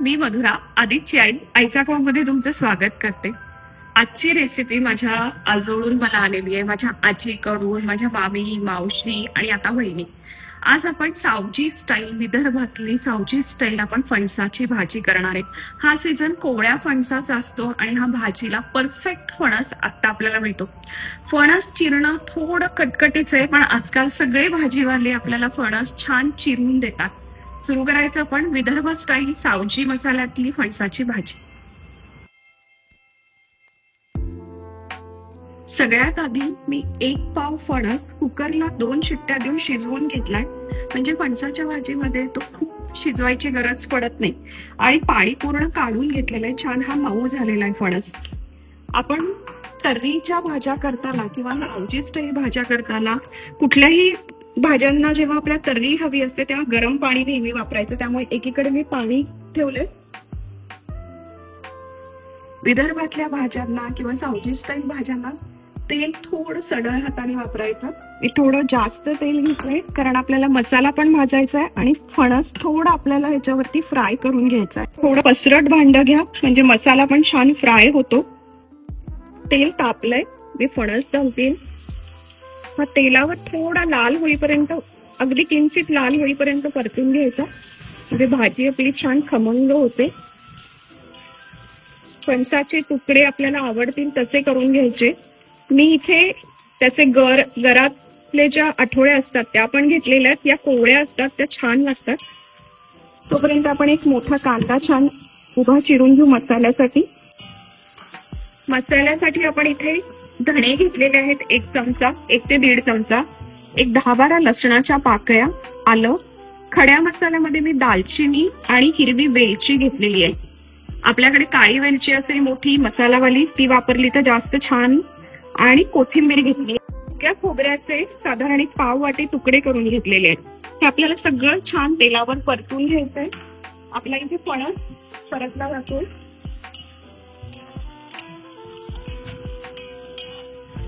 मी मधुरा, आदितची आई, आईचा मध्ये तुमचं स्वागत करते. आजची रेसिपी माझ्या आजोळून मला आलेली आहे, माझ्या आजीकडून, माझ्या मामी, मावशी आणि आता वहिनी. आज आपण सावजी स्टाईल, विदर्भातली सावजी स्टाईल आपण फणसाची भाजी करणार आहे. हा सीझन कोवळ्या फणसाचा असतो आणि हा भाजीला परफेक्ट फणस आता आपल्याला मिळतो. फणस चिरणं थोडं कटकटीच आहे, पण आजकाल सगळे भाजीवाले आपल्याला फणस छान चिरून देतात. सुरू करायचं आपण विदर्भ स्टाईल सावजी मसाल्यातली फणसाची भाजी. सगळ्यात आधी मी 1 पाव फणस कुकरला 2 शिट्ट्या देऊन शिजवून घेतलाय. म्हणजे फणसाच्या भाजीमध्ये तो खूप शिजवायची गरज पडत नाही आणि पाणी पूर्ण काढून घेतलेलं आहे. छान हा मऊ झालेला आहे फणस. आपण तर्रीच्या भाज्या करताना किंवा सावजी स्टाईल भाज्या करताना कुठल्याही भाज्यांना जेव्हा आपल्याला तर्री हवी असते तेव्हा गरम पाणी नेहमी वापरायचं. त्यामुळे एकीकडे मी पाणी ठेवले. विदर्भातल्या भाज्यांना किंवा सावजी स्टाईल भाज्यांना तेल थोडं सडळ हाताने वापरायचं. मी थोडं जास्त तेल घेतलंय कारण आपल्याला मसाला पण भाजायचा आहे आणि फणस थोडं आपल्याला ह्याच्यावरती फ्राय करून घ्यायचं आहे. थोडं पसरट भांड घ्या म्हणजे मसाला पण छान फ्राय होतो. तेल तापलंय, मी फणस घालते. हा तेलावर थोडा लाल होईपर्यंत, अगदी किंचित लाल होईपर्यंत परतून घ्यायचा म्हणजे भाजी आपली छान खमंग होते. फणसाचे तुकडे आपल्याला आवडतील तसे करून घ्यायचे. मी इथे त्याचे गरातले ज्या आठवड्या असतात त्या पण घेतलेल्या आहेत. या कोवळ्या असतात, त्या छान लागतात. तोपर्यंत आपण एक मोठा कांदा छान उभा चिरून घेऊ मसाल्यासाठी. मसाल्यासाठी आपण इथे धणे घेतलेले आहेत 1 चमचा, 1 ते 1.5 चमचा, एक 10-12 लसणाच्या पाकळ्या, आलं. खड्या मसाल्यामध्ये मी दालचिनी आणि हिरवी वेलची घेतलेली आहे. आपल्याकडे काळी वेलची असेल मोठी मसालावाली ती वापरली तर जास्त छान. आणि कोथिंबीर घेतली. त्या खोबऱ्याचे साधारण 1 पाव वाटी तुकडे करून घेतलेले आहेत. हे आपल्याला सगळं छान तेलावर परतून घ्यायचंय. आपला इथे फणस परतला जातो.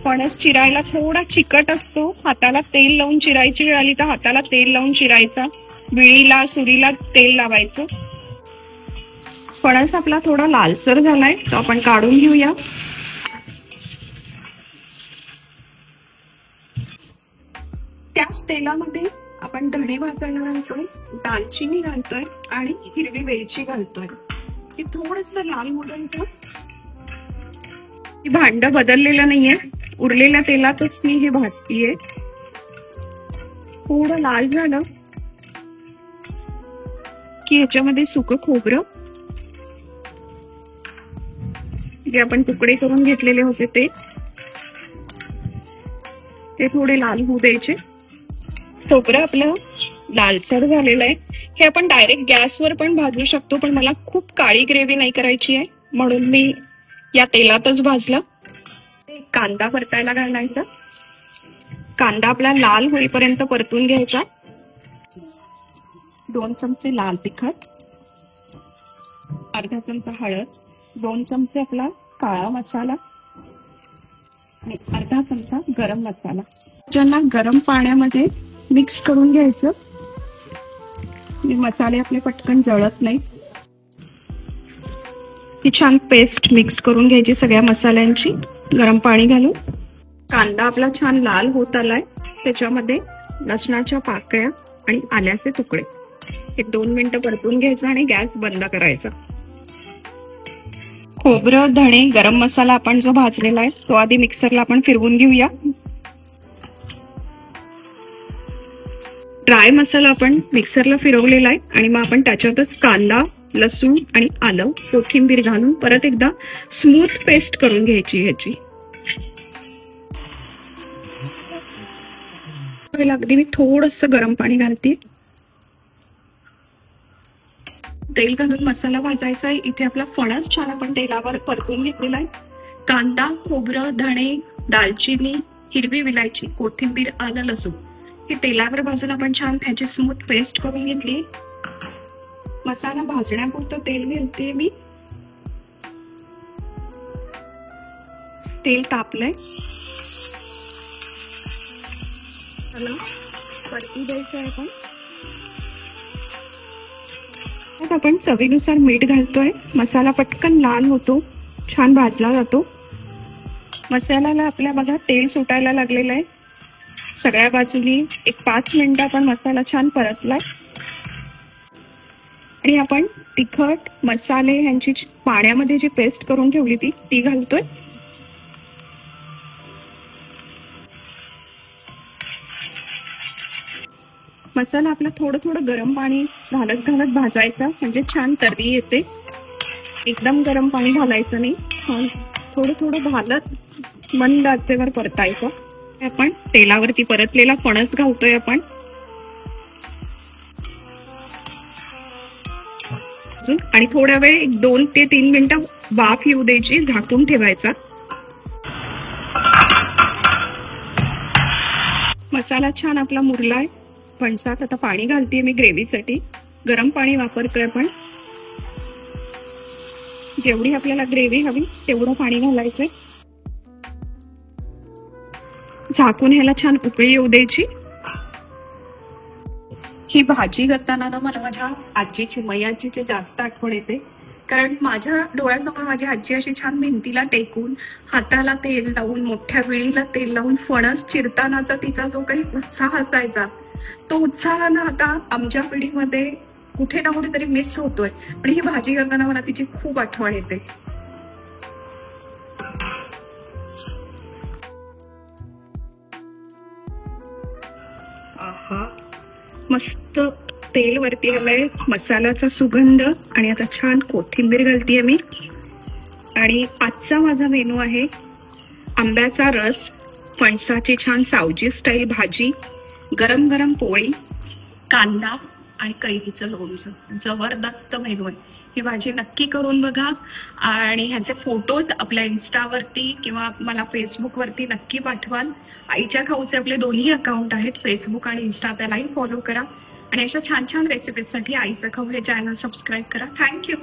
फणस चिरायला थोडा चिकट असतो. हाताला तेल लावून चिरायची वेळ आली तर हाताला तेल लावून चिरायचा. विळीला सुरीला तेल लावायचं. फणस आपला थोडा लालसर झालाय तो आपण काढून घेऊया. त्याच तेलामध्ये आपण धणे भाजायला घालतोय, दालचिनी घालतोय आणि हिरवी वेलची घालतोय. हे थोडस लाल होण्याचं. भांड बदललेलं नाहीये, उरलेल्या तेलातच मी हे भाजतीये. थोडं लाल झालं की ह्याच्यामध्ये सुकं खोबरं जे आपण तुकडे करून घेतलेले होते ते थोडे लाल होऊ द्यायचे. खोबरं आपलं लालसर झालेलं आहे. हे आपण डायरेक्ट गॅसवर पण भाजू शकतो, पण मला खूप काळी ग्रेव्ही नाही करायची आहे म्हणून मी या तेलातच भाजलं. कांदा परतायला घालायचा. कांदा आपला लाल होईपर्यंत परतून घ्यायचा. 2 चमचे लाल तिखट, अर्धा चमचा हळद, 2 चमचे आपला काळा मसाला आणि अर्धा चमचा गरम मसाला. ज्यांना गरम पाण्यामध्ये मिक्स करून घ्यायचं. मसाले आपले पटकन जळत नाही. ही छान पेस्ट मिक्स करून घ्यायची सगळ्या मसाल्यांची गरम पाणी घालून. कांदा आपला छान लाल होत आलाय. त्याच्यामध्ये लसणाच्या पाकळ्या आणि आल्याचे तुकडे 1-2 मिनिटं परतून घ्यायचं आणि गॅस बंद करायचा. खोबरं, धणे, गरम मसाला आपण जो भाजलेला आहे तो आधी मिक्सरला आपण फिरवून घेऊया. ड्राय मसाला आपण मिक्सरला फिरवलेला आहे आणि मग आपण त्याच्यातच कांदा, लसूण आणि आलं, कोथिंबीर घालून परत एकदा स्मूथ पेस्ट करून घ्यायची ह्याची. अगदी मी थोडस गरम पाणी घालते. तेल घालून मसाला भाजायचा आहे. इथे आपला फणस छान आपण तेलावर परतून घेतलेला आहे. कांदा, खोबरं, धणे, दालचिनी, हिरवी विलायची, कोथिंबीर, आलं, लसूण हे तेलावर भाजून आपण छान त्याची स्मूथ पेस्ट करून घेतली. मसाला भाजण्यापुरतं तेल घालते मी. तेल तापलंय. परतू द्यायचं आहे आपण. त्यात आपण चवीनुसार मीठ घालतोय. मसाला पटकन लाल होतो, छान भाजला जातो. मसाल्याला आपल्या बघा तेल सुटायला लागलेलं आहे. सगळ्या बाजूनी एक 5 मिनिटं आपण मसाला छान परतलाय आणि आपण तिखट मसाले ह्यांची पाण्यामध्ये जी पेस्ट करून ठेवली ती घालतोय. मसाला आपला थोडं थोडं गरम पाणी घालत घालत भाजायचा, म्हणजे छान तर्री येते. एकदम गरम पाणी घालायचं नाही, थोडं थोडं घालत मंद आचेवर परतायचं. आपण तेलावरती परतलेला फणस घालतोय आपण. आणि थोड्या वेळ 2 ते 3 मिनिटं वाफ येऊ द्यायची, झाकून ठेवायचा. मसाला छान आपला मुरलाय. फणसात आता पाणी घालतेय मी ग्रेव्हीसाठी. गरम पाणी वापरतोय आपण. जेवढी आपल्याला ग्रेव्ही हवी तेवढं पाणी घालायचंय. झाकून ह्याला छान उकळी येऊ द्यायची. ही भाजी करताना ना मला माझ्या आजीची, मैयाजीची जास्त आठवण येते. कारण माझ्या डोळ्यासमोर माझी आजी अशी छान भिंतीला टेकून, हाताला तेल लावून, मोठ्या विळीला तेल लावून फणस चिरतानाचा तिचा जो काही उत्साह असायचा, तो उत्साह ना आता आमच्या पिढीमध्ये कुठे ना कुठेतरी मिस होतोय. पण ही भाजी करताना मला तिची खूप आठवण येते. आहा, मस्त तेल वरती आलंय, मसाल्याचा सुगंध. आणि आता छान कोथिंबीर घालतीये मी. आणि आजचा माझा मेनू आहे आंब्याचा रस, फणसाची छान सावजी स्टाईल भाजी, गरम गरम पोळी, कांदा आणि कैरीचं लोणचं. जबरदस्त मेनू आहे. ही भाजी नक्की करून बघा आणि ह्याचे फोटोज आपल्या इन्स्टावरती किंवा मला फेसबुकवरती नक्की पाठवाल. आईच्या खाऊचे आपले दोन्ही अकाउंट आहेत, फेसबुक आणि इन्स्टा, त्यालाही फॉलो करा. आणि अशा छान छान रेसिपीजसाठी आईचं खाऊ हे चॅनल सबस्क्राईब करा. थँक्यू.